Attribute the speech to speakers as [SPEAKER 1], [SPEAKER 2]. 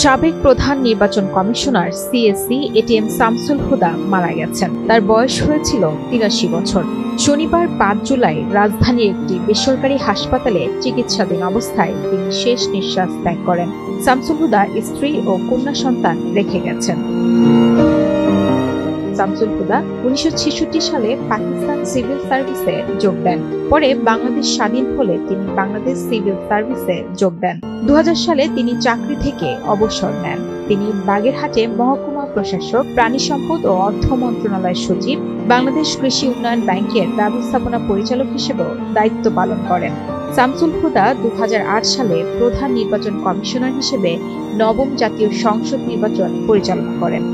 [SPEAKER 1] সাবেক প্রধান নির্বাচন কমিশনার সিএসি এটিএম শামসুল হুদা মারা গেছেন। তার বয়স হয়েছিল ৮৩ বছর। শনিবার ৫ জুলাই রাজধানীর একটি বেসরকারি হাসপাতালে চিকিৎসাধীন অবস্থায় তিনি শেষ নিঃশ্বাস ত্যাগ করেন। শামসুল হুদা স্ত্রী ও কন্যা সন্তান রেখে গেছেন। শামসুল হুদা ১৯৬৬ সালে পাকিস্তান সিভিল সার্ভিসে যোগ দেন। পরে বাংলাদেশ স্বাধীন হলে তিনি বাংলাদেশ সিভিল সার্ভিসে যোগ দেন। ২০০০ সালে তিনি চাকরি থেকে অবসর নেন। তিনি বাগেরহাটে মহকুমা প্রশাসক, প্রাণী সম্পদ ও অর্থ মন্ত্রণালয়ের সচিব, বাংলাদেশ কৃষি উন্নয়ন ব্যাংকের ব্যবস্থাপনা পরিচালক হিসেবেও দায়িত্ব পালন করেন। শামসুল হুদা ২০০৮ সালে প্রধান নির্বাচন কমিশনার হিসেবে নবম জাতীয় সংসদ নির্বাচন পরিচালনা করেন।